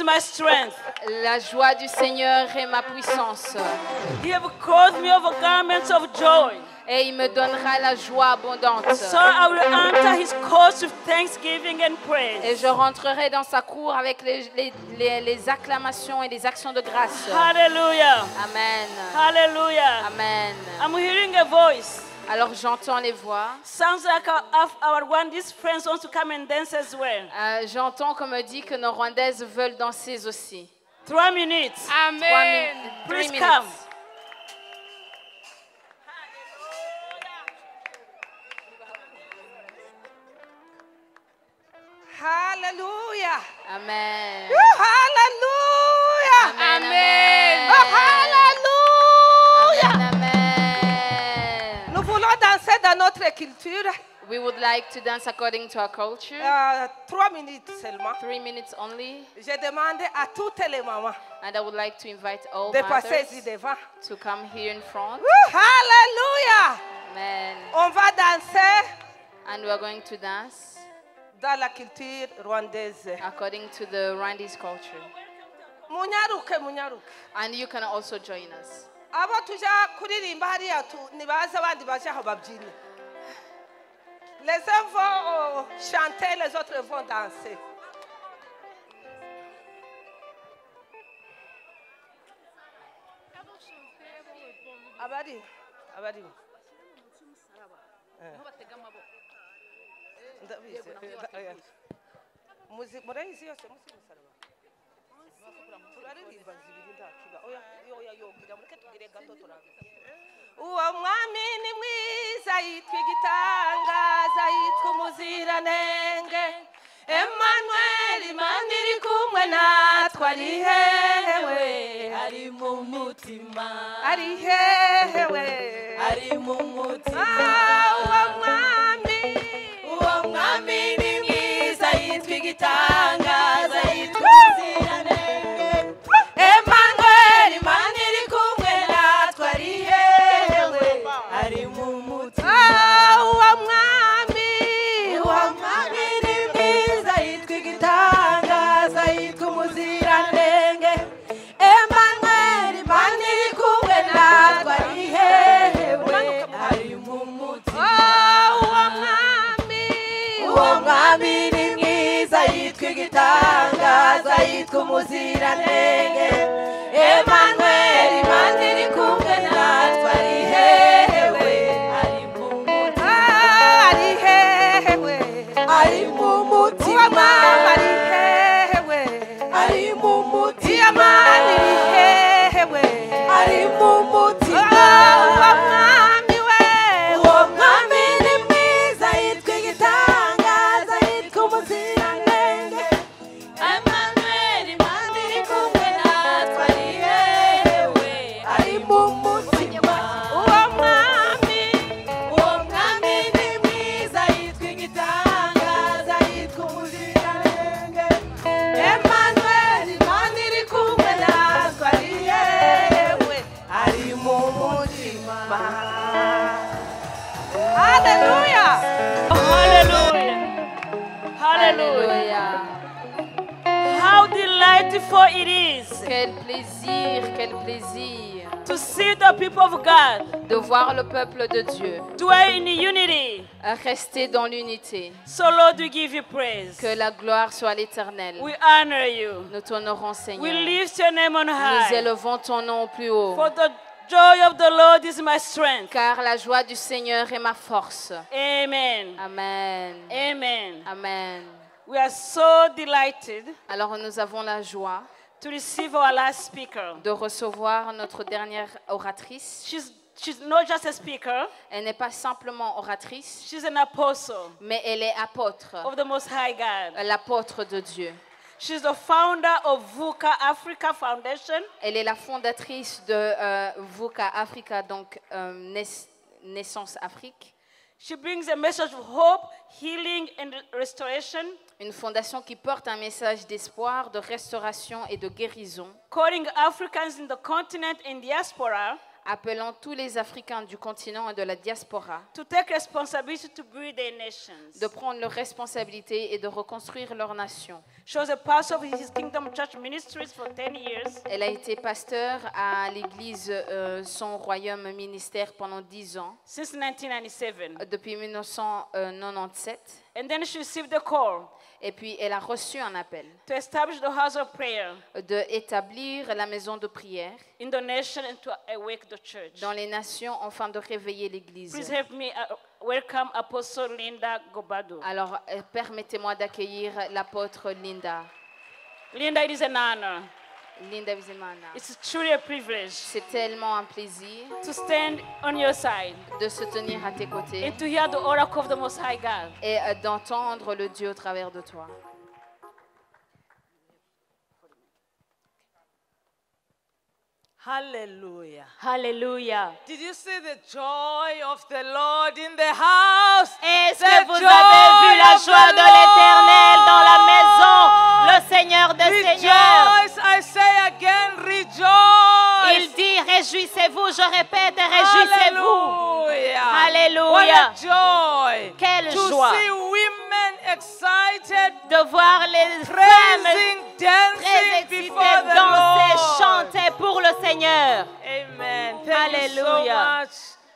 my strength. La joie du Seigneur est ma puissance. He have clothed me with garments of joy. Et il me donnera la joie abondante. So I will enter his courts with thanksgiving and praise. Et je rentrerai dans sa cour avec les acclamations et les actions de grâce. Hallelujah. Amen. Hallelujah. Amen. I'm hearing a voice. Alors j'entends les voix. Sounds like our Rwandese friends want to come and dance as well. J'entends qu'on me dit que nos Rwandaises veulent danser aussi. 3 minutes. Amen. Please come. Hallelujah. Amen. Hallelujah. Amen. Hallelujah. Amen. Nous voulons danser dans notre culture. We would like to dance according to our culture. 3 minutes seulement. 3 minutes only. J'ai demandé à toutes les mamans And I would like to invite all de passer ici mothers devant. to come here in front. Hallelujah. Amen. On va danser And we are going to dance dans la culture rwandaise. according to the Rwandese culture. Munyaruke, munyaruke. And you can also join us. Abo tuja kuririmba hariya nibaza abandi baje aho babyine. Les uns vont chanter, les autres vont danser. Abari. Murayizi yose musi musaraba. Turaririmba zibiri ndakiba. Oya yogira mureke tugire gato turangiza. Uwo mwami ni mwiza yitwa igitangaza yitwa umuziranenge. Emmanuel Imana iri kumwe natwe ari hehewe ari mu mutima ari hehewe ari mu mutima. Uwo mwami ni mwiza yitwa igitangaza yitwa umuziranenge. Emmanuel Imana iri kumwe natwe ari hehewe ari mu mutima. Uwo mwami ni mwiza yitwa igitangaza yitwa umuziranenge. Emmanuel Imana iri kumwe natwe ari hehewe ari mu mutima. Uwo mwami ni mwiza yitwa igitangaza yitwa umuziranenge. Emmanuel Imana iri kumwe natwe ari hehewe ari mu mutima. Ari hehewe ari mu mutima. Ari hehewe ari mu mutima. Ari hehewe ari mu mutima. Uwo mwami ni mwiza yitwa igitangaza yitwa umuziranenge. Emmanuel Imana iri kumwe natwe ari hehewe ari mu mutima. Uwo mwami ni mwiza yitwa igitangaza yitwa umuziranenge. Emmanuel Imana iri kumwe natwe ari hehewe ari mu mutima. Hallelujah. Hallelujah. Hallelujah. How delightful it is Quel plaisir to see the people of God de voir le peuple de Dieu dwell in unity. rester dans l'unité. So Lord, we give you praise. Que la gloire soit à l'Éternel. We honor you. Nous t'honorons, We Seigneur. lift your name on Nous high. élevons ton nom au plus haut. For the joy of the Lord is my strength. Car la joie du Seigneur est ma force. Amen. Amen. Amen. Amen. We are so delighted Alors nous avons la joie to receive our last speaker. de recevoir notre dernière oratrice. She's not just a speaker, Elle n'est pas simplement oratrice, she's an apostle mais elle est apôtre, of the Most High God. l'apôtre de Dieu. She's the founder of VUCA Africa Foundation. Elle est la fondatrice de VUCA Africa, donc Naissance Afrique. She brings a message of hope, healing and restoration, Une fondation qui porte un message d'espoir, de restauration et de guérison, calling Africans in the continent and diaspora Appelons tous les Africains du continent et de la diaspora to take responsibility to build their nations. de prendre leurs responsabilités et de reconstruire leur nation. She was a pastor of His Kingdom Church Ministries for 10 years. Elle a été pasteur à l'église Son Royaume Ministère pendant 10 ans, Since 1997. depuis 1997. And then she received a call Et puis, elle a reçu un appel to establish the house of prayer d'établir la maison de prière in the nation and to awake the church. dans les nations afin de réveiller l'église. Please help me welcome Apostle Linda Gobado. Alors, permettez-moi d'accueillir l'apôtre Linda. Linda, it is an honor. Linda Bizimana. It's truly a privilege C'est tellement un plaisir to stand on your side de se tenir à tes côtés and to hear the oracle of the Most High God. et d'entendre le Dieu au travers de toi. Hallelujah. Hallelujah. Did you see the joy of the Lord in the house? Est-ce The que vous joy avez vu la of joie the de l'Éternel dans la maison, Lord. le Seigneur des Seigneurs? Rejoice, I say again, rejoice. Il dit, réjouissez-vous, je répète, réjouissez-vous. Hallelujah. Alléluia. What a joy. Quelle to joie see women excited, de voir les femmes praising, très dancing excitées, before the danser, Lord. chanter pour le Seigneur. Amen. Thank you so Alléluia.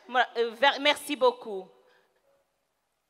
much. Merci beaucoup.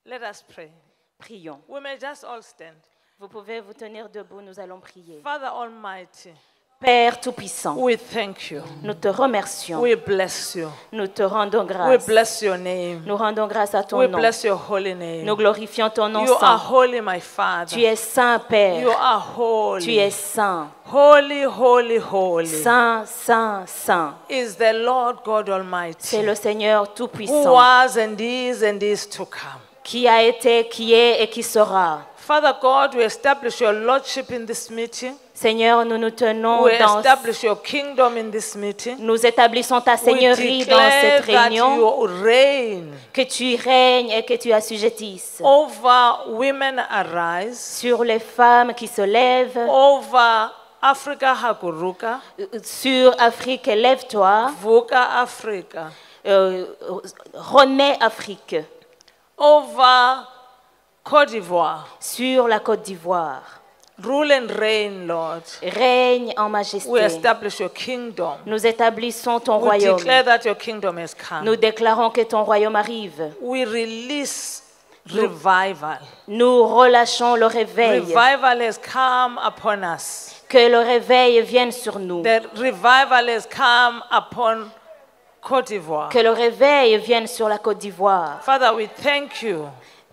Let us pray. Prions. We may just all stand. Vous pouvez vous tenir debout, nous allons prier. Father Almighty, Père Tout-Puissant, we thank you. nous te remercions. We bless you. Nous te rendons We grâce. bless your name. Nous rendons grâce à ton We nom. bless your holy name. Nous glorifions ton nom You are saint. holy, my Father. Tu es saint, You Père. are holy. Tu es saint. Holy, holy, holy Saint, saint, saint. is the Lord God Almighty, C'est le Seigneur who Tout-Puissant, was and is to come. qui a été, qui est et qui sera. Father God, we establish your lordship in this meeting. Seigneur, nous nous tenons We dans... establish your kingdom in this meeting. Nous établissons ta We seigneurie dans declare cette that réunion. you reign Que tu règnes et que tu assujettisses over women arise, sur les femmes qui se lèvent, over Africa Hakuruka, sur Afrique, lève-toi, Vuka Africa, renaît Afrique, over Côte d'Ivoire. sur la Côte d'Ivoire. Rule and reign, Lord. Règne en We majesté. establish your kingdom. Nous établissons ton We royaume. declare that your kingdom has come. Nous déclarons que ton royaume arrive. We release revival. Nous relâchons le réveil. Revival has come upon us. Que le réveil vienne sur nous. The revival has come upon Côte d'Ivoire. Que le réveil vienne sur la Côte d'Ivoire. Father, we thank you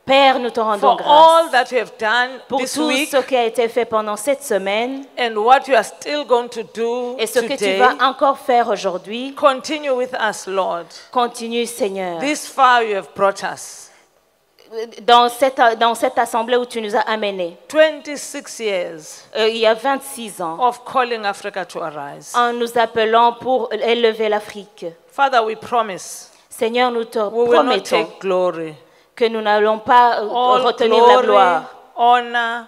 Père, nous te rendons for all grâce that you have done pour this tout week ce qui a été fait pendant cette semaine and what you are still going to do et ce que tu today. vas encore faire aujourd'hui. Continue with us, Lord. Continue, Seigneur. This far you have brought us. Dans cette assemblée où tu nous as amenés, 26 years il y a 26 ans, of calling Africa to arise. en nous appelant pour élever l'Afrique. Father, we promise Seigneur, nous te we will not promettons take glory. que nous n'allons pas All retenir la glory, gloire, honor,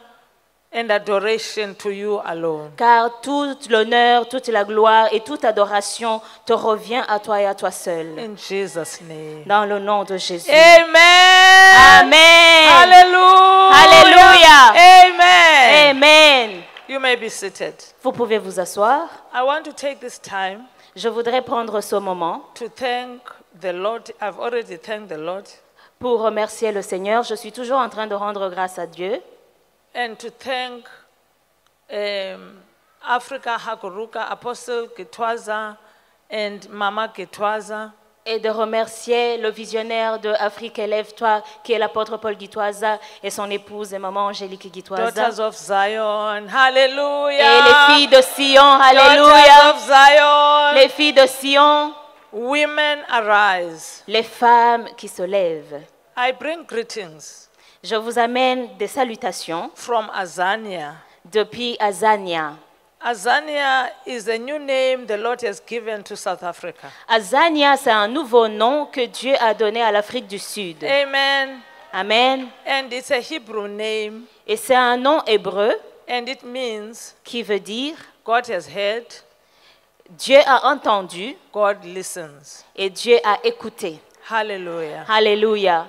and adoration to you alone. car tout l'honneur, toute la gloire et toute adoration te revient à toi et à toi seul. In Jesus' name. Dans le nom de Jésus. Amen. Amen. Hallelujah. Hallelujah. Amen. Amen. You may be seated. Vous pouvez vous asseoir. I want to take this time Je voudrais prendre ce moment to thank the Lord. I've already thanked the Lord. pour remercier le Seigneur. Je suis toujours en train de rendre grâce à Dieu. And to thank Africa Hakuruka, Apostle Kitwaza and Mama Kitwaza. Et de remercier le visionnaire de Afrique Élève-toi, qui est l'apôtre Paul Guitoisa, et son épouse et maman Angélique Guitoisa. Daughters of Zion, hallelujah. Et les filles de Sion, Daughters alléluia. of Zion, Les filles de Sion, women arise. les femmes qui se lèvent. I bring greetings Je vous amène des salutations from Azania. depuis Azania. Azania is a new name the Lord has given to South Africa. Azania, c'est un nouveau nom que Dieu a donné à l'Afrique du Sud. Amen. Amen. And it's a Hebrew name, Et c'est un nom hébreu and it means qui veut dire God has heard, Dieu a entendu God listens. et Dieu a écouté. Hallelujah. Alléluia.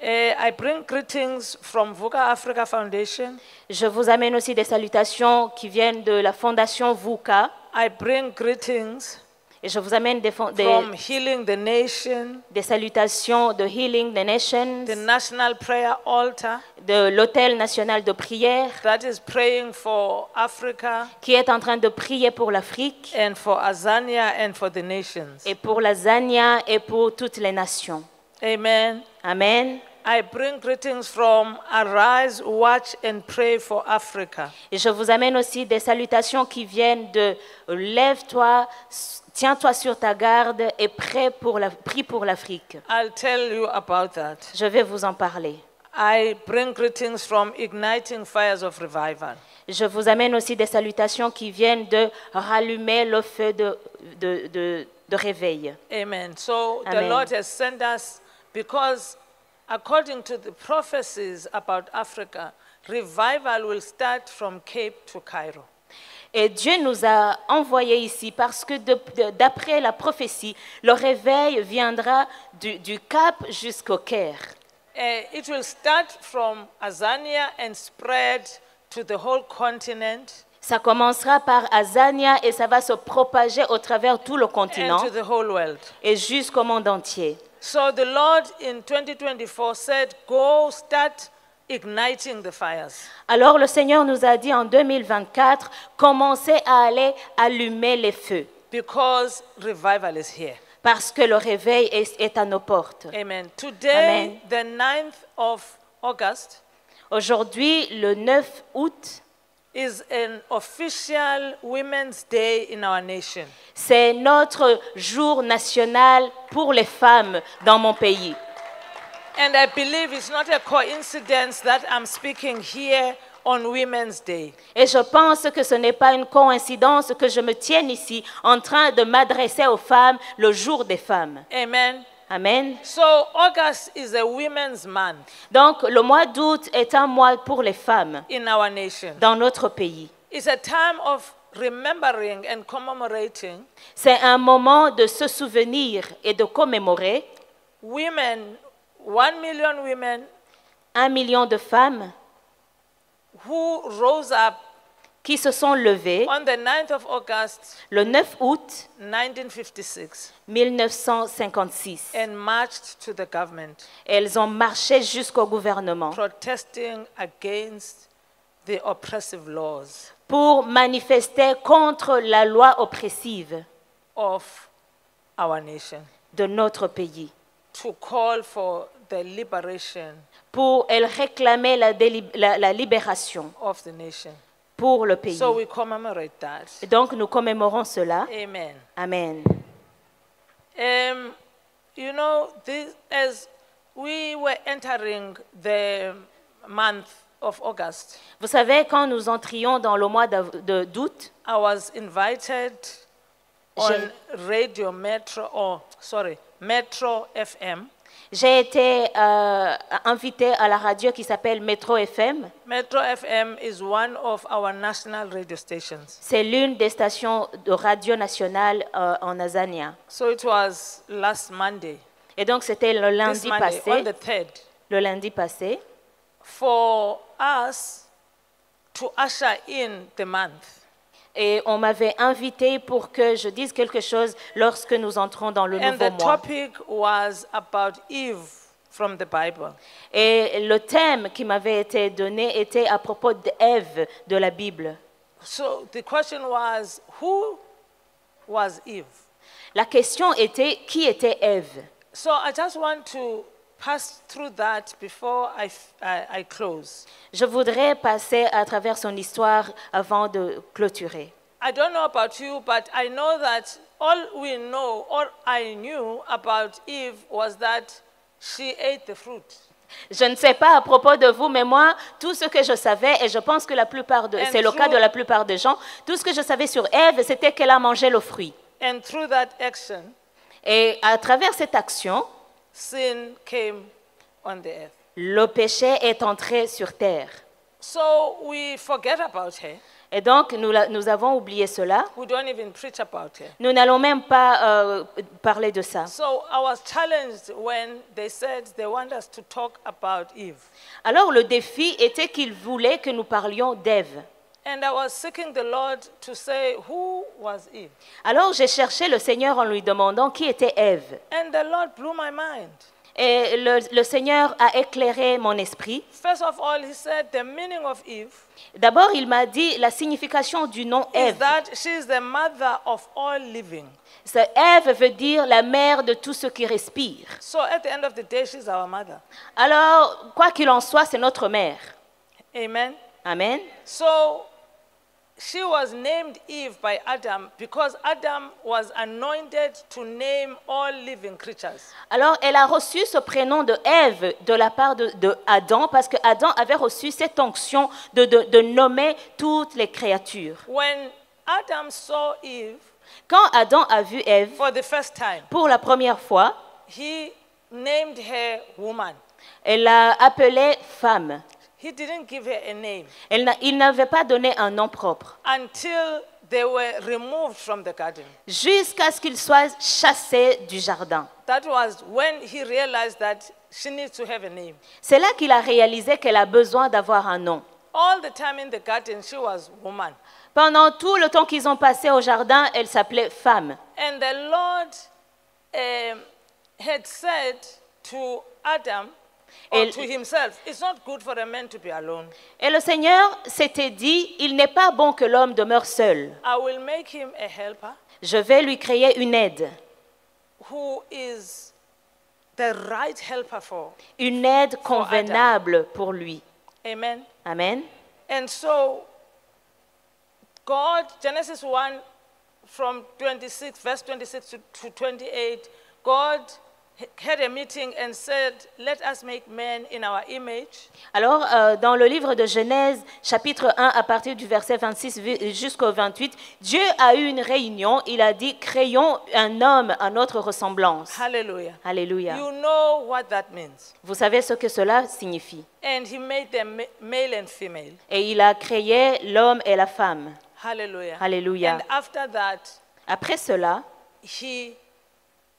I bring greetings from VUCA Africa Foundation. Je vous amène aussi des salutations qui viennent de la fondation VUCA. I bring greetings Et je vous amène from Healing the Nation, des salutations de Healing the Nations, the National Prayer Altar de l'Autel national de prière, that is praying for Africa qui est en train de prier pour l'Afrique and for Azania and for the nations. et pour la Zania et pour toutes les nations. Amen. Amen. I bring greetings from Arise, Watch and Pray for Africa. Et je vous amène aussi des salutations qui viennent de Lève-toi, tiens-toi sur ta garde et prie pour l'Afrique. I'll tell you about that. Je vais vous en parler. I bring greetings from Igniting Fires of Revival. Je vous amène aussi des salutations qui viennent de rallumer le feu de réveil. Amen. So the Amen. Lord has sent us because according to the prophecies about Africa, revival will start from Cape to Cairo. Et Dieu nous a envoyés ici parce que d'après la prophétie, le réveil viendra du Cap jusqu'au Caire. It will start from Azania and spread to the whole continent Ça commencera par Azania et ça va se propager au travers tout le and continent to the whole world. et jusqu'au monde entier. So the Lord in 2024 said, go start igniting the fires. Alors le Seigneur nous a dit en 2024, commencez à aller allumer les feux Because revival is here. parce que le réveil est à nos portes. Amen. Today, Amen. the 9th of August, Aujourd'hui, le 9 août, is an official Women's Day in our nation. c'est notre jour national pour les femmes dans mon pays. And I believe it's not a coincidence that I'm speaking here on Women's Day. Et je pense que ce n'est pas une coïncidence que je me tienne ici en train de m'adresser aux femmes le jour des femmes. Amen. Amen. So August is a women's month Donc le mois d'août est un mois pour les femmes in our nation. dans notre pays. It's a time of remembering and commemorating C'est un moment de se souvenir et de commémorer women, 1 million women 1 million de femmes who rose up qui se sont levées on the 9th of August, le 9 août 1956 1956. and marched to the government, Elles ont marché jusqu'au gouvernement protesting against the oppressive laws pour manifester contre la loi oppressive of our nation, de notre pays. to call for the liberation Elles réclamaient la libération of the nation. pour le pays. So we commemorate that. Et donc nous commémorons cela. Amen. Amen. You know, as we were entering the month of August, Vous savez, quand nous entrions dans le mois d'août, I was invited on Radio Metro, Metro FM. j'ai été invitée à la radio qui s'appelle Metro FM. Metro FM is one of our national radio stations. C'est l'une des stations de radio nationale en Azania. So it was last Monday, Et donc c'était le this lundi Monday, passé. on the 3rd, Le lundi passé, for us to usher in the month. et on m'avait invité pour que je dise quelque chose lorsque nous entrons dans le And nouveau the mois. topic was about Eve from the Bible. Et le thème qui m'avait été donné était à propos d'Ève de la Bible. So the question was, who was Eve? La question était, qui était Ève? So I just want to pass through that before I close. Je voudrais passer à travers son histoire avant de clôturer. I don't know about you, but I know that all I knew about Eve was that she ate the fruit. Je ne sais pas à propos de vous, mais moi, tout ce que je savais, et je pense que c'est le cas de la plupart des gens, tout ce que je savais sur Ève, c'était qu'elle a mangé le fruit. And through that action, Et à travers cette action, sin came on the earth. le péché est entré sur terre. So we forget about her. Et donc, nous avons oublié cela. We don't even preach about it. Nous n'allons même pas parler de ça. So I was challenged when they said they want us to talk about Eve. Alors, le défi était qu'ils voulaient que nous parlions d'Ève. And I was seeking the Lord to say, who was Eve? Alors, j'ai cherché le Seigneur en lui demandant qui était Ève. And the Lord blew my mind. Et le Seigneur a éclairé mon esprit. First of all, he said the meaning of Eve D'abord, il m'a dit la signification du nom is Ève. that she is the mother of all living. Ève veut dire la mère de tout ce qui respire. So at the end of the day, she's our mother. Alors, quoi qu'il en soit, c'est notre mère. Amen. Amen. So she was named Eve by Adam because Adam was anointed to name all living creatures. Alors, elle a reçu ce prénom de Ève de la part de Adam parce que Adam avait reçu cette onction de nommer toutes les créatures. When Adam saw Eve Quand Adam a vu Ève for the first time, pour la première fois, he named her woman. elle l'a appelée femme. He didn't give her a name Il n'avait pas donné un nom propre until they were removed from the garden. jusqu'à ce qu'il soit chassé du jardin. That was when he realized that she needs to have a name. C'est là qu'il a réalisé qu'elle a besoin d'avoir un nom. All the time in the garden, she was woman. Pendant tout le temps qu'ils ont passé au jardin, elle s'appelait femme. And the Lord had said to Adam, or to himself, it's not good for a man to be alone. Et le Seigneur s'était dit, il n'est pas bon que l'homme demeure seul. I will make him a helper Je vais lui créer une aide. who is the right helper for. Une aide convenable pour lui. Amen. Amen. And so, God, Genesis 1, from 26, verse 26 to 28, God had a meeting and said, let us make man in our image. Alors, dans le livre de Genèse, chapitre 1, à partir du verset 26 jusqu'au 28, Dieu a eu une réunion. Il a dit, créons un homme à notre ressemblance. Hallelujah. Alléluia. You know what that means. Vous savez ce que cela signifie. And he made them male and female. Et il a créé l'homme et la femme. Hallelujah. Alléluia. And after that, Après cela, he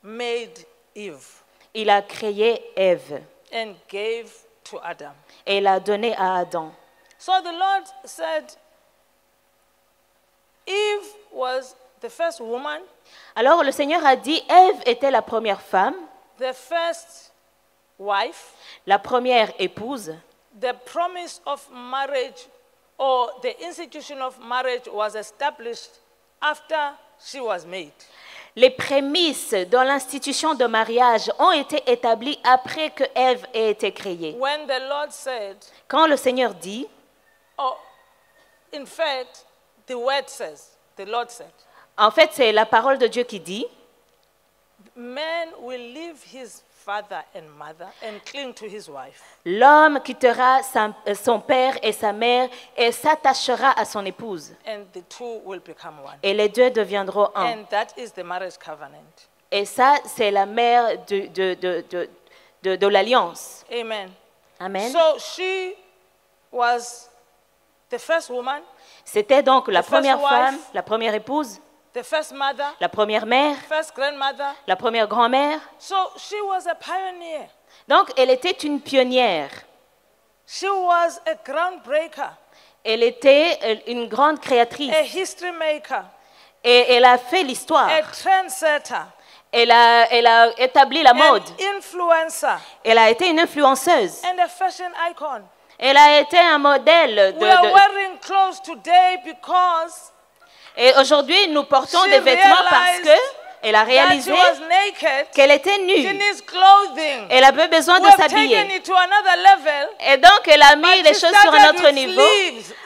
made Eve il a créé Ève and gave to Adam. et l'a donnée à Adam. So the Lord said, Eve was the first woman, Alors le Seigneur a dit, Ève était la première femme, the first wife. la première épouse. The promise of marriage or the institution of marriage was established after she was made. Les prémices dans l'institution de mariage ont été établies après que Ève ait été créée. When the Lord said, Quand le Seigneur dit, oh, in fact, the word says, the Lord said, en fait c'est la parole de Dieu qui dit, man will leave his father and mother and cling to his wife. l'homme quittera son père et sa mère et s'attachera à son épouse. And the two will become one. Et les deux deviendront un. And that is the marriage covenant. Et ça, c'est la mère de l'alliance. Amen. Amen. So she was the first woman, C'était donc la the first première wife, femme, la première épouse, the first mother, la première mère, first grandmother. la première grand-mère. So she was a pioneer. Donc, elle était une pionnière. She was a groundbreaker, Elle était une grande créatrice. a history maker, Et elle a fait l'histoire. a trendsetter, Elle a établi la mode. an influencer, Elle a été une influenceuse. and a fashion icon. Elle a été un modèle. We are wearing clothes today because Et aujourd'hui, nous portons she des vêtements parce realized qu'elle a that she réalisé was naked. qu'elle était She nue. needs clothing. Elle avait besoin We de have taken s'habiller. it to another level. Et donc, elle a mis But les she choses sur un started autre with niveau.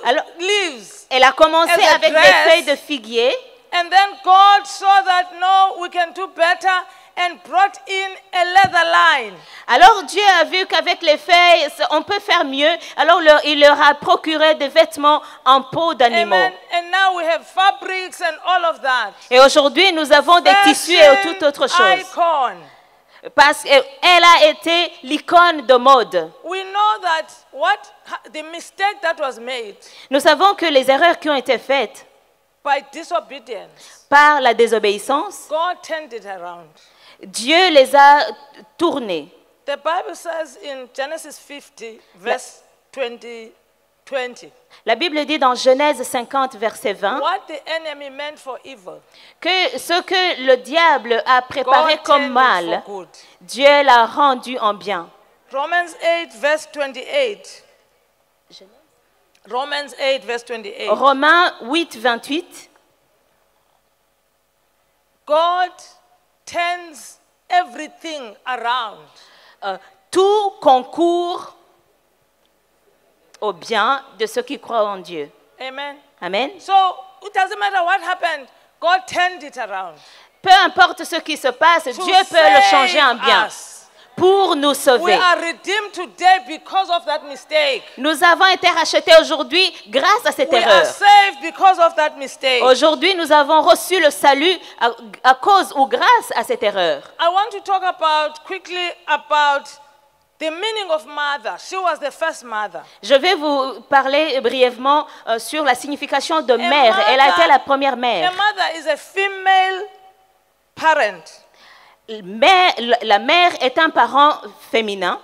Alors, leaves. elle a commencé as a avec des dress. feuilles de figuier. And then God saw that no, we can do better and brought in a leather line. Alors, Dieu a vu qu'avec les feuilles, on peut faire mieux. Alors, il leur a procuré des vêtements en peau d'animaux. Amen. And now we have fabrics and all of that. Et aujourd'hui, nous avons des tissus et toute autre chose. Icon. Parce qu'elle a été l'icône de mode. We know that the mistake that was made Nous savons que les erreurs qui ont été faites by disobedience, par la désobéissance, God turned it around. Dieu les a tournées. The Bible says in Genesis 50, verse 20, La Bible dit dans Genèse 50, verset 20, what the enemy meant for evil, que ce que le diable a préparé God comme turned it mal, for good. Dieu l'a rendu en bien. Romans 8, verse 28. Romans 8, verse 28. Romains 8, 28, God turns everything around. tout concourt au bien de ceux qui croient en Dieu. Amen. Amen. So it doesn't matter what happened, God turned it around. Peu importe ce qui se passe, To Dieu peut le changer en save bien us. pour nous We sauver. are redeemed today because of that mistake. Nous avons été rachetés aujourd'hui grâce à cette We are erreur. saved because of that mistake. Aujourd'hui, nous avons reçu le salut à cause ou grâce à cette erreur. I want to talk quickly about the meaning of mother. She was the first mother. Je vais vous parler brièvement sur la signification de mère. mother- Elle a été la première A mère. mother is a female parent. La mère est un parent féminin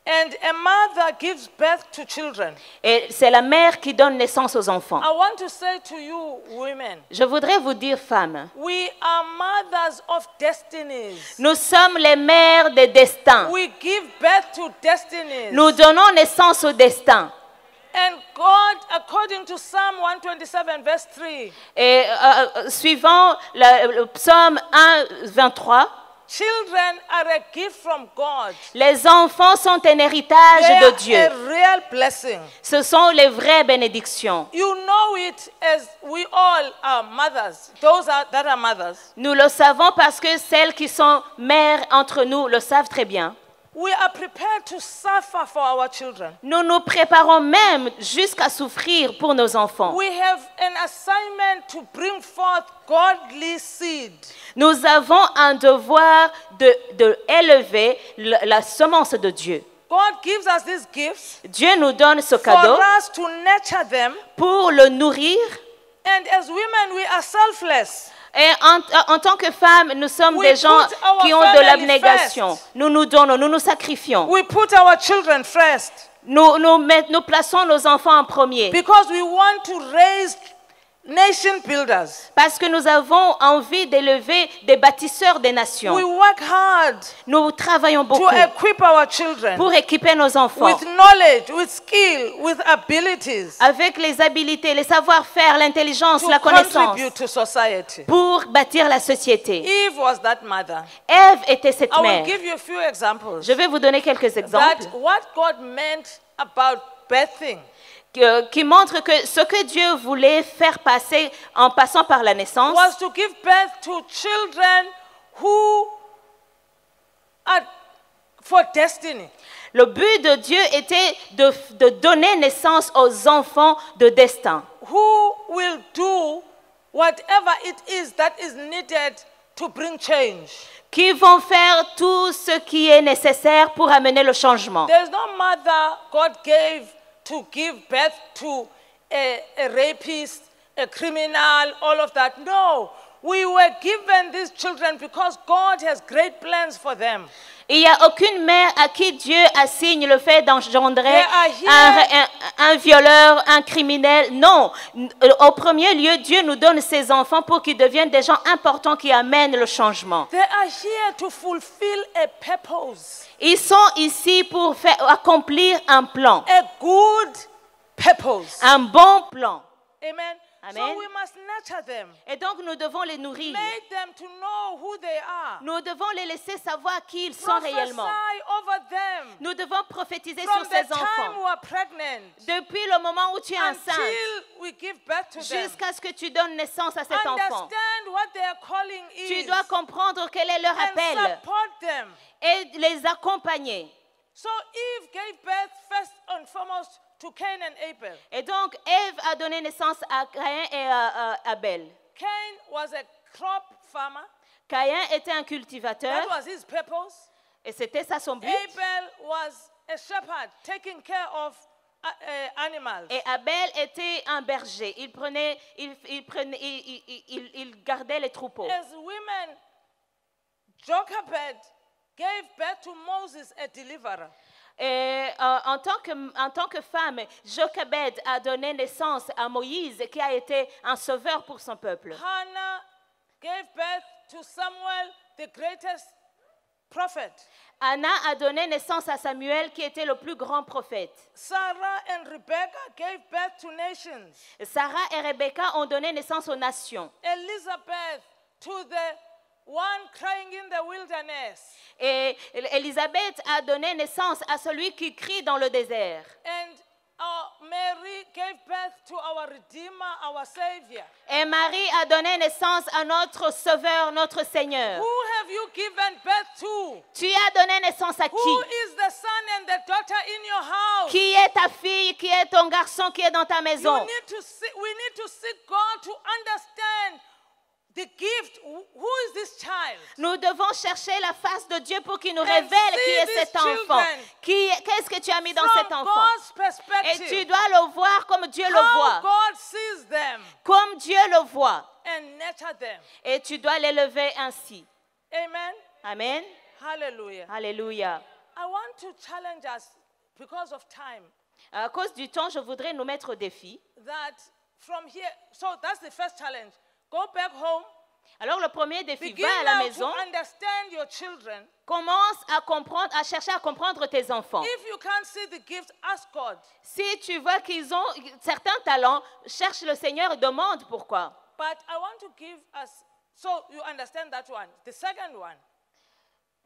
And a mother gives birth to children. et c'est la mère qui donne naissance aux enfants. I want to say to you, women, Je voudrais vous dire, femmes, we are mothers of destinies. nous sommes les mères des destins. We give birth to destinies. Nous donnons naissance au destin. And God, according to Psalm 127, verse 3, Et suivant le psaume 1, 23, children are a gift from God. les enfants sont un héritage They de are Dieu. a real blessing. Ce sont les vraies bénédictions. You know it as we all are mothers. Those that are mothers. Nous le savons parce que celles qui sont mères entre nous le savent très bien. We are prepared to suffer for our children. Nous nous préparons même jusqu'à souffrir pour nos enfants. We have an assignment to bring forth godly seed. Nous avons un devoir de élever la semence de Dieu. God gives us these gifts Dieu nous donne ce for cadeau us to nurture them. pour le nourrir. And as women, we are selfless. Et en tant que femmes, nous sommes We des gens put our qui ont de family l'abnégation. first. Nous nous donnons, nous nous sacrifions. We put our children first Nous plaçons nos enfants en premier. because we want to raise nation builders. Parce que nous avons envie d'élever des bâtisseurs des nations. We work hard Nous travaillons to beaucoup equip our children pour équiper nos enfants with knowledge, with skill, with abilities avec les habiletés, les savoir-faire, l'intelligence, to la connaissance contribute to society. pour bâtir la société. Eve was that mother. Ève était cette I will mère. give you a few examples Je vais vous donner quelques exemples that what God meant about birthing qui montrent que ce que Dieu voulait faire passer en passant par la naissance, was to give birth to children who are for destiny. le but de Dieu était de donner naissance aux enfants de destin, Who will do whatever it is that is needed to bring change. qui vont faire tout ce qui est nécessaire pour amener le changement. There's no mother God gave to give birth to a rapist, a criminal, all of that. No, we were given these children because God has great plans for them. Il n'y a aucune mère à qui Dieu assigne le fait d'engendrer They are here. un violeur, un criminel. Non. Au premier lieu, Dieu nous donne ses enfants pour qu'ils deviennent des gens importants qui amènent le changement. They are here to fulfill a purpose, Ils sont ici pour accomplir un plan, a good purpose. un bon plan. Amen. Amen. So we must nurture them, Et donc, nous devons les nourrir. make them to know who they are, Nous devons les laisser savoir qui ils sont réellement. prophesy over them Nous devons prophétiser from sur the ces time enfants. we are pregnant Depuis le moment où tu es enceinte, until we give birth to them. jusqu'à ce que tu donnes naissance à cet enfant. Understand what their calling Tu is dois comprendre quel est leur and appel support them. et les accompagner. So Eve gave birth first and foremost to Cain and Abel. Et donc, Ève a donné naissance à Caïn et à Abel. Cain was a crop farmer. Caïn était un cultivateur That was his purpose. et c'était ça son but. Abel was a shepherd taking care of animals. Et Abel était un berger. Il gardait les troupeaux. As women, Jochebed gave birth to Moses, a deliverer. Et en tant que femme, Jochebed a donné naissance à Moïse, qui a été un sauveur pour son peuple. Hannah gave birth to Samuel, the greatest prophet. Anna a donné naissance à Samuel, qui était le plus grand prophète. Sarah and Rebecca gave birth to nations. Sarah et Rebecca ont donné naissance aux nations. Elizabeth to the one crying in the wilderness. Et Élisabeth a donné naissance à celui qui crie dans le désert. And Mary gave birth to our Redeemer, our Savior. Et Marie a donné naissance à notre Sauveur, notre Seigneur. Who have you given birth to? Tu as donné naissance à Who qui? is the son and the daughter in your house? Qui est ta fille, qui est ton garçon, qui est dans ta maison? We need to seek God to understand the gift. Who is this child? Nous devons chercher la face de Dieu pour qu'il nous And révèle qui see est these cet enfant. children Qu'est-ce que tu as mis dans From cet enfant? God's Et perspective. tu dois le voir comme Dieu le How voit. God sees them Comme Dieu le voit. and nurture them. Et tu dois l'élever ainsi. Amen. Amen. Hallelujah. Alléluia. I want to challenge us because of time À cause du temps, je voudrais nous mettre au défi. that from here, so that's the first challenge. Go back home. Alors le premier défi, Begin va à la now to maison, understand your children. commence à comprendre, à chercher à comprendre tes enfants. If you can't see the gift, ask God. Si tu vois qu'ils ont certains talents, cherche le Seigneur et demande pourquoi. But I want to give us, so you understand that one. The second one,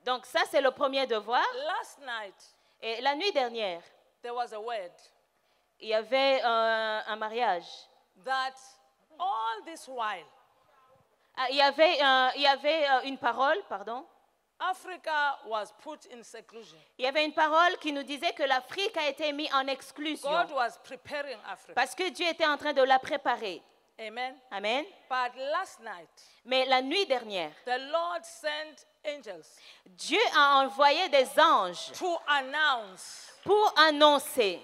Donc ça, c'est le premier devoir. last night Et la nuit dernière, there was a word il y avait un mariage. that all this while, Ah, il y avait une parole, pardon. Africa was put in seclusion. Il y avait une parole qui nous disait que l'Afrique a été mise en exclusion. God was preparing Africa. Parce que Dieu était en train de la préparer. Amen. Amen. But last night, Mais la nuit dernière, the Lord sent angels Dieu a envoyé des anges to announce pour annoncer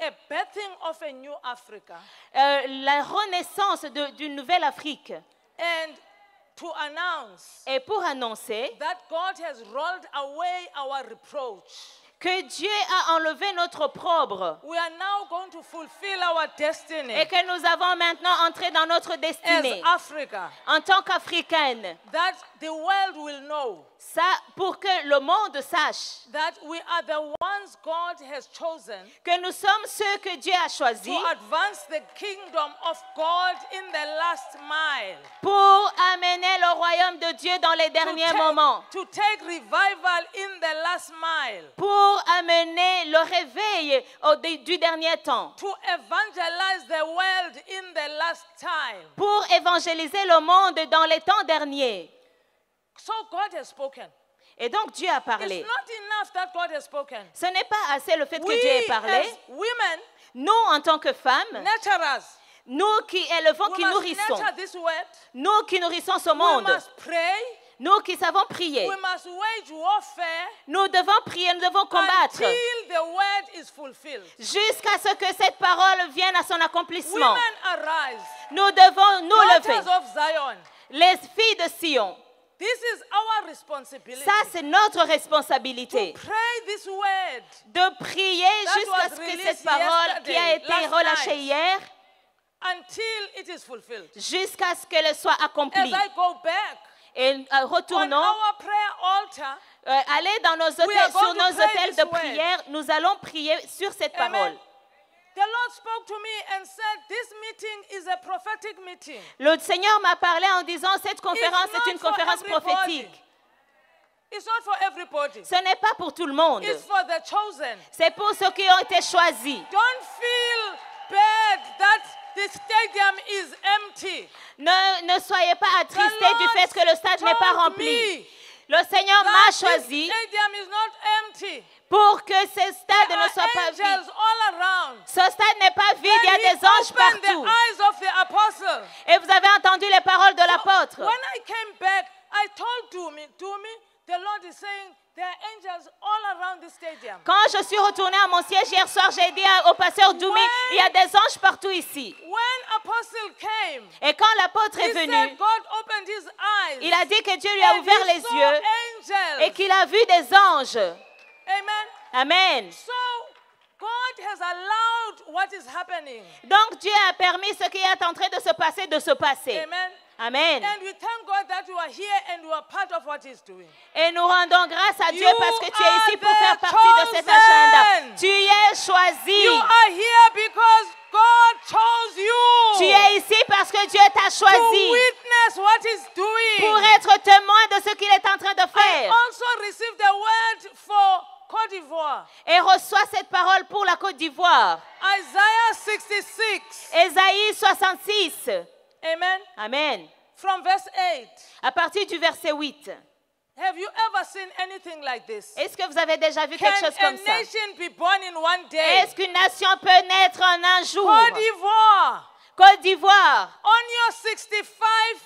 a birthing of a new Africa la renaissance d'une nouvelle Afrique. and to announce Et pour annoncer that God has rolled away our reproach. que Dieu a enlevé notre opprobre We are now going to fulfill our destiny et que nous avons maintenant entré dans notre as destinée Africa, en tant qu'Africaine. that the world will know Ça, pour que le monde sache that we are the ones God has chosen que nous sommes ceux que Dieu a choisis to advance the kingdom of God in the last mile. pour amener le royaume de Dieu dans les derniers moments, To take revival in the last mile. pour amener le réveil du dernier temps, To evangelize the world in the last time. pour évangéliser le monde dans les temps derniers. So God has spoken. Et donc Dieu a It's parlé. not enough that God has spoken. Ce n'est pas assez le fait que We Dieu ait parlé. as women, Nous, en tant que femmes, nurturers, nous qui élevons, we qui must nourrissons, nurture this word. nous qui nourrissons ce We monde, must pray. nous qui savons prier, We must wage warfare nous devons prier, nous devons combattre until the word is fulfilled. jusqu'à ce que cette parole vienne à son accomplissement. Women arise. Nous devons nous lever. Daughters of Zion. Les filles de Sion, This is our responsibility. ça c'est notre responsabilité. Pray this word De prier That jusqu'à was ce que released cette parole qui a yesterday, été last relâchée night. hier, until it is fulfilled. jusqu'à ce qu'elle soit As accomplie. I go back Et on retournons, our prayer altar, aller dans nos We are hôtels, going sur to nos pray hôtels this de word. prière, nous allons prier sur cette Amen. parole. The Lord spoke to me and said, this meeting is a prophetic meeting. Le Seigneur m'a parlé en disant cette conférence It's est une not for conférence everybody. prophétique. It's not for everybody. Ce n'est pas pour tout le monde. It's for the chosen. C'est pour ceux qui ont été choisis. Don't feel bad that the stadium is empty. Ne soyez pas attristés The du Lord fait que le stade n'est pas told rempli. me Le Seigneur That m'a this choisi stadium is not empty. pour que ce stade There ne are soit pas vide. angels all around. Ce stade n'est pas vide, il y a And he des anges opened the partout. eyes of the apostle. Et vous avez entendu les paroles de l'apôtre. When I came back, I told Dumi, the Lord is saying there are angels all around the stadium. podium. Quand je suis retournée à mon siège hier soir, j'ai dit au pasteur Doumi, il y a des anges partout ici. When Apostle came, Et quand l'apôtre est he said venu, God opened his eyes. il a dit que Dieu lui a and ouvert he les saw yeux angels. et qu'il a vu des anges. Amen. Amen. So God has allowed what is happening. Donc Dieu a permis ce qui est en train de se passer. Amen. Amen. And we thank God that you are here and you are part of what He's doing. Et nous rendons grâce à Dieu You parce que tu es are ici pour the faire partie de cet chosen. agenda. Tu es choisi. You are here because God chose you Tu es ici parce que Dieu t'a to choisi witness what He's doing. pour être témoin de ce qu'il est en train de I faire. also received the word for Côte d'Ivoire. Et reçois cette parole pour la Côte d'Ivoire. Isaiah 66. Ésaïe 66. Amen. Amen. From verse 8. À partir du verset 8. Have you ever seen anything like this? Est-ce que vous avez déjà vu Can quelque chose a comme ça? nation be born in one day? Est-ce qu'une nation peut naître en un jour? Côte d'Ivoire, Côte d'Ivoire, on your 65th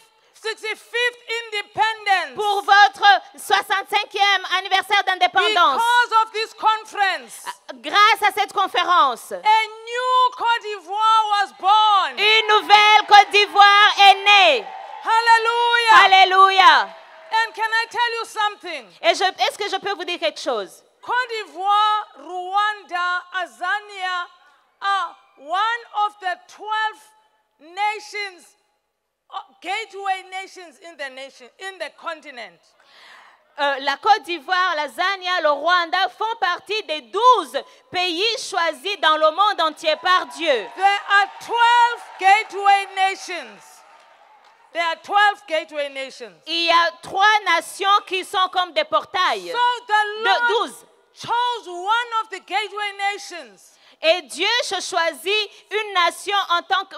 independence, pour votre 65e anniversaire d'indépendance, because of this conference, grâce à cette conférence, a new Côte d'Ivoire was born. une nouvelle Côte d'Ivoire est née. Hallelujah. Alléluia. And can I tell you something? Et est-ce que je peux vous dire quelque chose? Côte d'Ivoire, Rwanda, Tanzania are one of the 12 nations, gateway nations in the continent. La Côte d'Ivoire, la Zania, le Rwanda font partie des 12 pays choisis dans le monde entier par Dieu. There are 12 gateway nations. There are 12 gateway nations. Il y a 3 nations qui sont comme des portails. So the Lord 12. chose one of the gateway nations. Et Dieu choisit une nation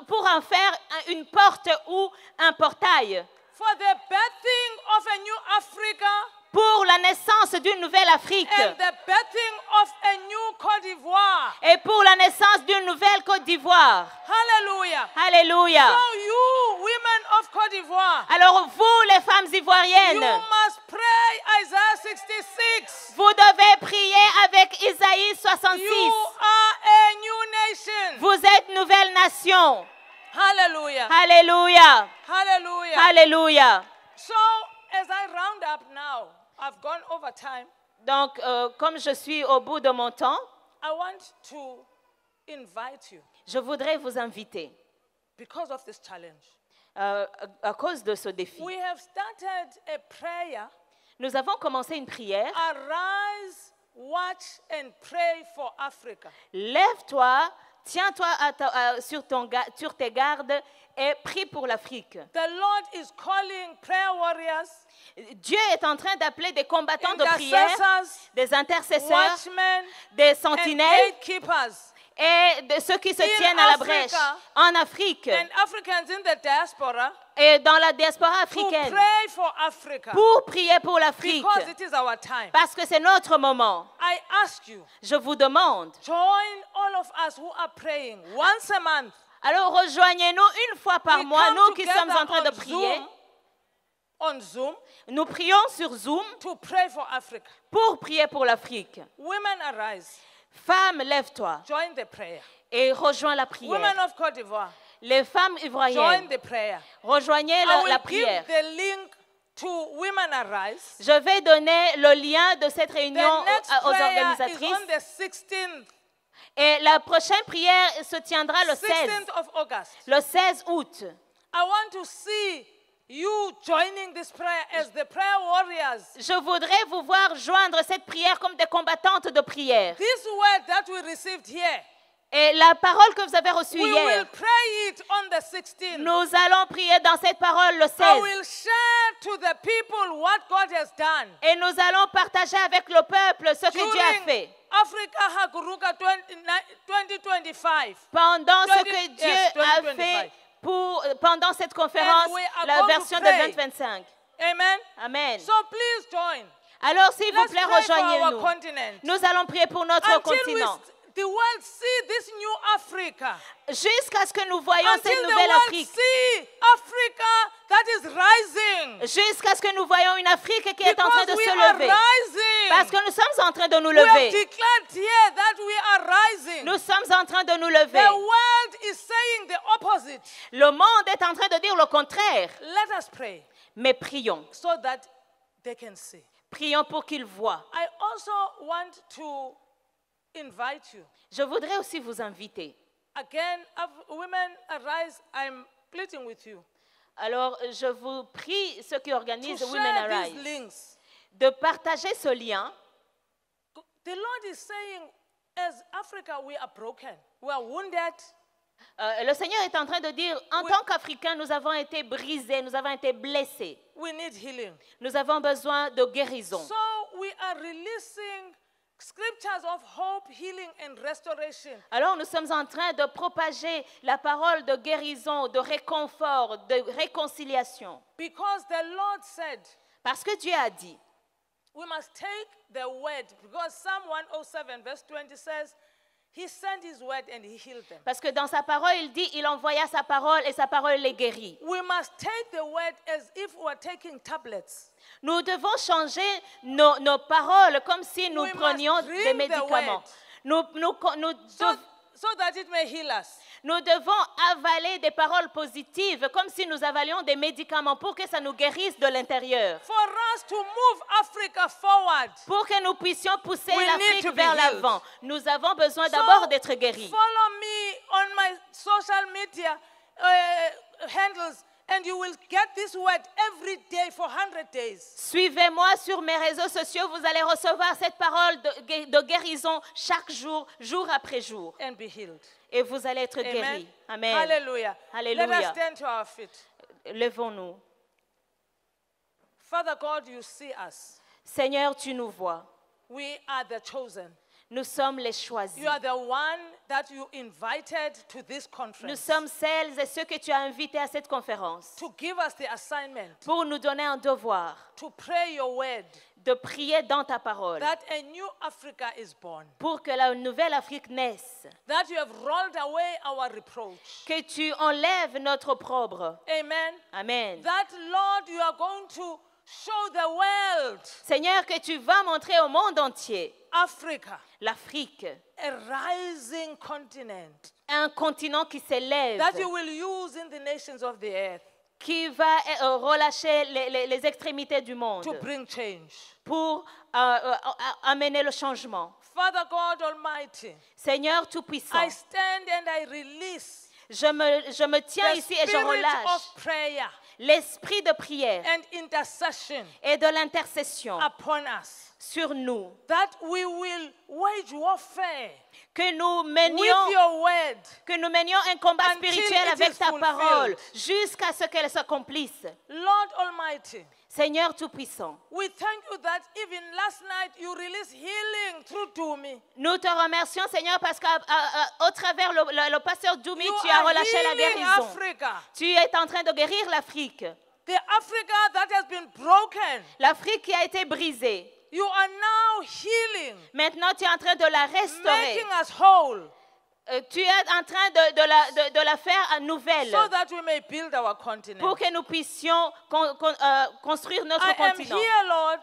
pour en faire une porte ou un portail. For the birthing of a new Africa. Pour la naissance d'une nouvelle Afrique. And the birthing of a new Côte d'Ivoire. Et pour la naissance d'une nouvelle Côte d'Ivoire. Hallelujah. Alléluia. So you, women of Côte d'Ivoire. Alors vous, les femmes ivoiriennes. You must pray Isaiah 66. Vous devez prier avec Isaïe 66. You are a new nation. Vous êtes nouvelle nation. Hallelujah. Alléluia. Hallelujah. Alléluia. So, as I round up now, I've gone over time. Donc, comme je suis au bout de mon temps, I want to invite you je voudrais vous inviter, because of this challenge. à cause de ce défi. We have started a prayer. Nous avons commencé une prière. Arise, watch and pray for Africa. Lève-toi, tiens-toi sur tes gardes et prie pour l'Afrique. The Lord is calling prayer warriors, Dieu est en train d'appeler des combattants de prière, intercessors, des intercesseurs, watchmen, des and sentinelles gatekeepers. et de ceux qui se In tiennent à la brèche Africa, en Afrique and Africans in the diaspora et dans la diaspora to africaine pray for Africa pour prier pour l'Afrique because it is our time. parce que c'est notre moment. I ask you, Je vous demande, join all of us who are praying once a month. alors rejoignez-nous une fois par We mois, come nous qui sommes together en train de prier. on Zoom Nous prions sur Zoom to pray for Africa. pour prier pour l'Afrique. Women arise, Femmes, lève-toi join the prayer. et rejoins la prière. Women of Côte d'Ivoire, Les femmes join ivoiriennes, the prayer. rejoignez I la will prière. give the link to Women Arise. Je vais donner le lien de cette The réunion next aux prayer is organisatrices. on the 16th Et la prochaine prière se tiendra le 16, of August. le 16 août. I want to see you joining this prayer as the prayer warriors. Je voudrais vous voir joindre cette prière comme des combattantes de prière. This word that we received here, Et la parole que vous avez reçue we will hier, pray it on the 16th. nous allons prier dans cette parole le I 16. will share to the people what God has done. Et nous allons partager avec le peuple ce que Dieu a During fait. Africa Hakuruka 2025. Pendant ce 20 que Dieu yes, a 2025. fait pendant cette conférence, And we are la going to version de pray. 2025. Amen. Amen. So please join. Alors, s'il vous Let's plaît, pray for our rejoignez-nous. continent. Nous allons prier pour notre Until continent. the world see this new Africa. Jusqu'à ce que nous voyons Until cette the nouvelle world Afrique. see Africa that is rising. Jusqu'à ce que nous voyons une Afrique qui est en train de Because we se are lever. rising. Parce que nous sommes en train de nous We have lever. declared here that we are rising. Nous sommes en train de nous lever. The world is saying the opposite. Le monde est en train de dire le contraire. Let us pray Mais prions. so that they can see. Prions pour qu'ils voient. I also want to invite you. Je voudrais aussi vous inviter. Again, women arise, I'm pleading with you. Alors, je vous prie, ceux qui To organisent Women share these Arise, links. de partager ce lien. The Lord is saying, as Africa, we are broken. We are wounded. Le Seigneur est en train de dire, en tant qu'Africains, nous avons été brisés, nous avons été blessés. We need healing. Nous avons besoin de guérison. So we are releasing scriptures of hope, healing, and restoration. Alors, nous sommes en train de propager la parole de guérison, de réconfort, de réconciliation. Because the Lord said, Parce que Dieu a dit, we must take the word. Because Psalm 107, verse 20 says, He sent His word and He healed them. parce que dans sa parole, il dit, il envoya sa parole et sa parole les guérit. We must take the word as if we were taking tablets. Nous devons changer nos paroles comme si nous We must prenions drink des the médicaments. word. So that it may heal us. Nous devons avaler des paroles positives comme si nous avalions des médicaments pour que ça nous guérisse de l'intérieur. For us to move Africa forward. Pour que nous puissions pousser We need l'Afrique to be vers healed. l'avant. Nous avons besoin So, d'abord d'être guéris. follow me on my social media handles and you will get this word every day for 100 days. Suivez-moi sur mes réseaux sociaux, vous allez recevoir cette parole de guérison chaque jour, jour après jour. And be healed. Et vous allez être Amen. guéris. Amen. Hallelujah. Alléluia. Let us stand to our feet. Levons-nous. Father God, you see us. Seigneur, tu nous vois. We are the chosen. Nous sommes les choisis. You are the one that you invited to this Nous conference sommes celles et ceux que tu as invités à cette conférence to give us the assignment pour nous donner un devoir to pray your word de prier dans ta parole that a new Africa is born, pour que la nouvelle Afrique naisse, that you have rolled away our reproach. que tu enlèves notre opprobre. Amen. Amen. That, Lord, you are going to show the world, Seigneur, que tu vas montrer au monde entier Africa, l'Afrique, a rising continent un continent qui s'élève, that you will use in the nations of the earth qui va relâcher les extrémités du monde to bring change. pour amener le changement. Father God Almighty, Seigneur Tout-Puissant, I stand and I release je me tiens the ici et je spirit relâche of prayer l'esprit de prière and intercession et de l'intercession upon us, sur nous, that we will wage warfare que nous with menions your word. un combat Until spirituel it avec is ta fulfilled. parole jusqu'à ce qu'elle s'accomplisse. Lord Almighty, Seigneur Tout-Puissant, we thank you that even last night you released healing through Dumi. nous te remercions, Seigneur, parce qu'au travers le pasteur Doumi, You tu as are relâché la healing guérison. Africa, Tu es en train de guérir l'Afrique. the Africa that has been broken. L'Afrique qui a été brisée. You are now healing, Maintenant, tu es en train de la restaurer. making us whole, Tu es en train de la faire à nouvelle so that we may build our continent. pour que nous puissions construire notre I am continent. here, Lord,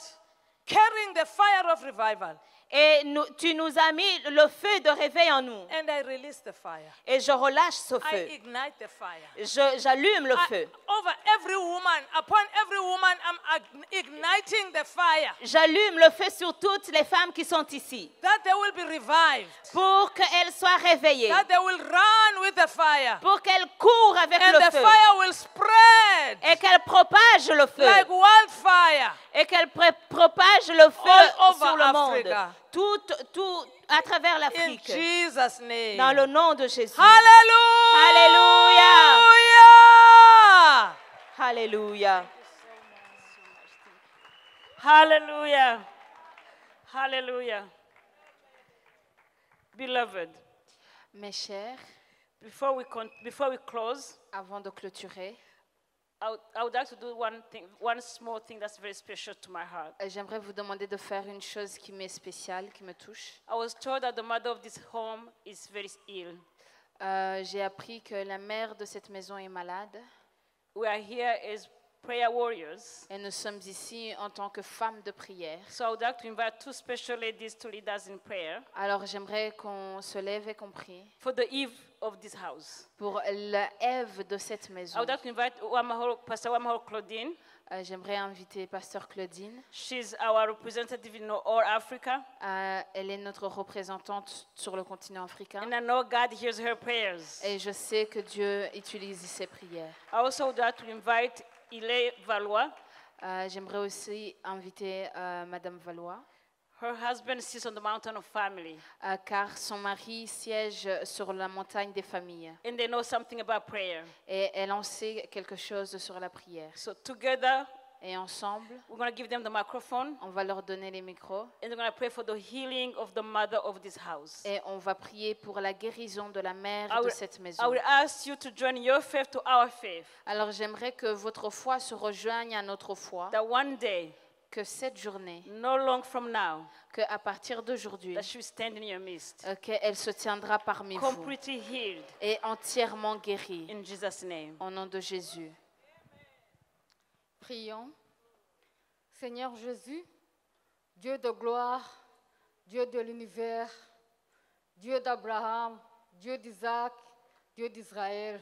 carrying the fire of revival, Et tu nous as mis le feu de réveil en nous. and I release the fire. Et je relâche ce I feu. ignite the fire. J'allume le feu. Over every woman, upon every woman, I'm igniting the fire, J'allume le feu sur toutes les femmes qui sont ici. that they will be revived, Pour qu'elles soient réveillées. that they will run with the fire, Pour qu'elles courent avec and le the feu. fire will spread Et qu'elles propagent le feu. like wildfire Et qu'elles propagent le feu all over sur le monde. Africa. Tout à travers in l'Afrique. Jesus' name. Dans le nom de Jésus. Hallelujah! Alléluia. Hallelujah. Hallelujah. Beloved, Mes chers, before we close, avant de clôturer, I would like to do one small thing that's very special to my heart. j'aimerais vous demander de faire une chose qui m'est spéciale, qui me touche. I was told that the mother of this home is very ill. J'ai appris que la mère de cette maison est malade. We are here as prayer warriors. Et nous sommes ici en tant que femmes de prière. So I would like to invite two special ladies to lead us in prayer Alors j'aimerais qu'on se lève et qu'on prie for the eve of this house. pour la Ève de cette I maison. would like to invite Pastor Wamahoro Claudine. J'aimerais inviter Pasteur Claudine. She's our representative in all Africa. Elle est notre représentante sur le continent africain. And I know God hears her prayers. Et je sais que Dieu utilise ses prières. I also would like to invite Ile Valois. J'aimerais aussi inviter Madame Valois, Her husband sits on the mountain of family. car son mari siège sur la montagne des familles. And they know something about prayer. Et elle en sait quelque chose sur la prière. So together, Et ensemble, we're going to give them the microphone. on va leur donner les micros. And we're going to pray for the healing of the mother of this house. Et on va prier pour la guérison de la mère I de will, cette I maison. will ask you to join your faith to our faith. Alors j'aimerais que votre foi se rejoigne à notre foi, That one day, que cette journée, no long from now, qu'à partir d'aujourd'hui, that she will stand in your midst, qu'elle se tiendra parmi vous completely healed et entièrement guérie. in Jesus' name. Au nom de Jésus. Prions. Seigneur Jésus, Dieu de gloire, Dieu de l'univers, Dieu d'Abraham, Dieu d'Isaac, Dieu d'Israël,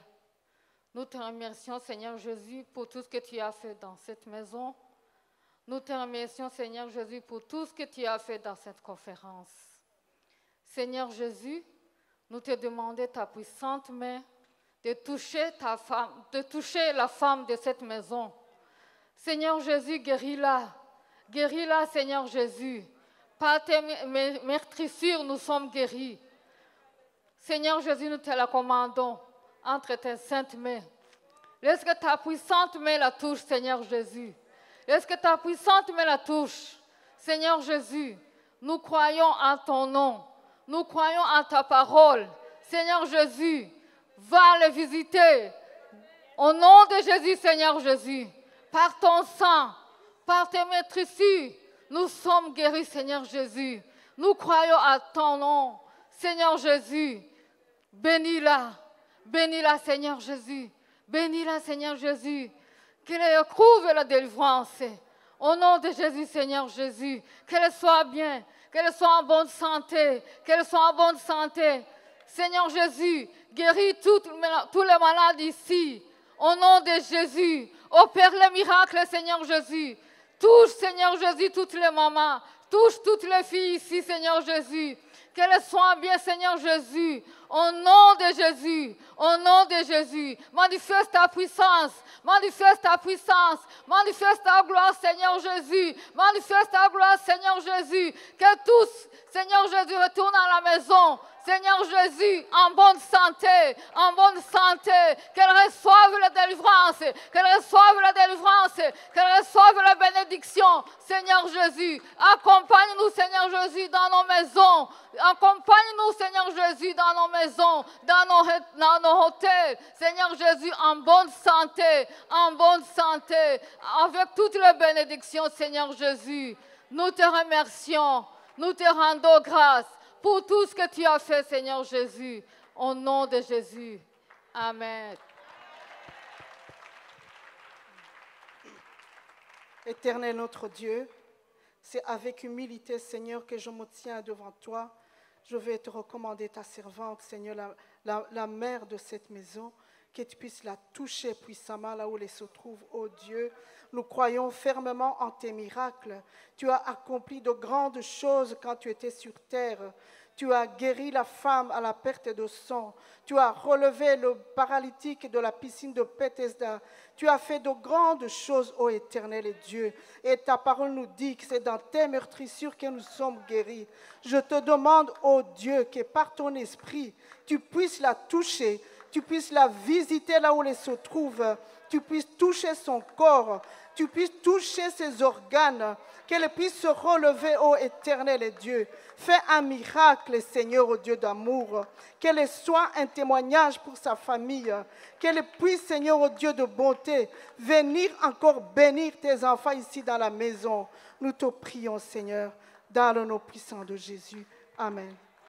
nous te remercions, Seigneur Jésus, pour tout ce que tu as fait dans cette maison. Nous te remercions, Seigneur Jésus, pour tout ce que tu as fait dans cette conférence. Seigneur Jésus, nous te demandons ta puissante main de toucher ta femme, de toucher la femme de cette maison. Seigneur Jésus, guéris-la. Guéris-la, Seigneur Jésus. Par tes meurtrissures, nous sommes guéris. Seigneur Jésus, nous te la commandons entre tes saintes mains. Laisse que ta puissante main la touche, Seigneur Jésus. Laisse que ta puissante main la touche. Seigneur Jésus, nous croyons en ton nom. Nous croyons en ta parole. Seigneur Jésus, va le visiter. Au nom de Jésus, Seigneur Jésus, par ton sang, par tes meurtrissures, nous sommes guéris, Seigneur Jésus. Nous croyons à ton nom. Seigneur Jésus, bénis-la. Bénis-la, Seigneur Jésus. Bénis-la, Seigneur Jésus. Qu'elle éprouve la délivrance. Au nom de Jésus, Seigneur Jésus. Qu'elle soit bien. Qu'elle soit en bonne santé. Qu'elle soit en bonne santé. Seigneur Jésus, guéris tous les malades ici. Au nom de Jésus, opère le miracle, Seigneur Jésus. Touche, Seigneur Jésus, toutes les mamans. Touche toutes les filles ici, Seigneur Jésus. Qu'elles soient bien, Seigneur Jésus. Au nom de Jésus, au nom de Jésus, manifeste ta puissance, manifeste ta puissance, manifeste ta gloire, Seigneur Jésus, manifeste ta gloire, Seigneur Jésus. Que tous, Seigneur Jésus, retournent à la maison. Seigneur Jésus, en bonne santé, qu'elle reçoive la délivrance, qu'elle reçoive la délivrance, qu'elle reçoive la bénédiction. Seigneur Jésus, accompagne-nous, Seigneur Jésus, dans nos maisons. Accompagne-nous, Seigneur Jésus, dans nos maisons, dans nos hôtels. Seigneur Jésus, en bonne santé, avec toutes les bénédictions, Seigneur Jésus. Nous te remercions, nous te rendons grâce pour tout ce que tu as fait, Seigneur Jésus, au nom de Jésus. Amen. Éternel notre Dieu, c'est avec humilité, Seigneur, que je me tiens devant toi. Je vais te recommander ta servante, Seigneur, la mère de cette maison, que tu puisses la toucher puissamment là où elle se trouve, ô Dieu. Nous croyons fermement en tes miracles. Tu as accompli de grandes choses quand tu étais sur terre. Tu as guéri la femme à la perte de sang. Tu as relevé le paralytique de la piscine de Bethesda. Tu as fait de grandes choses, ô Éternel Dieu. Et ta parole nous dit que c'est dans tes meurtrissures que nous sommes guéris. Je te demande, ô Dieu, que par ton esprit, tu puisses la toucher, tu puisses la visiter là où elle se trouve, tu puisses toucher son corps, tu puisses toucher ses organes, qu'elle puisse se relever, ô Éternel Dieu. Fais un miracle, Seigneur, ô Dieu d'amour, qu'elle soit un témoignage pour sa famille, qu'elle puisse, Seigneur, ô Dieu de bonté, venir encore bénir tes enfants ici dans la maison. Nous te prions, Seigneur, dans le nom puissant de Jésus. Amen.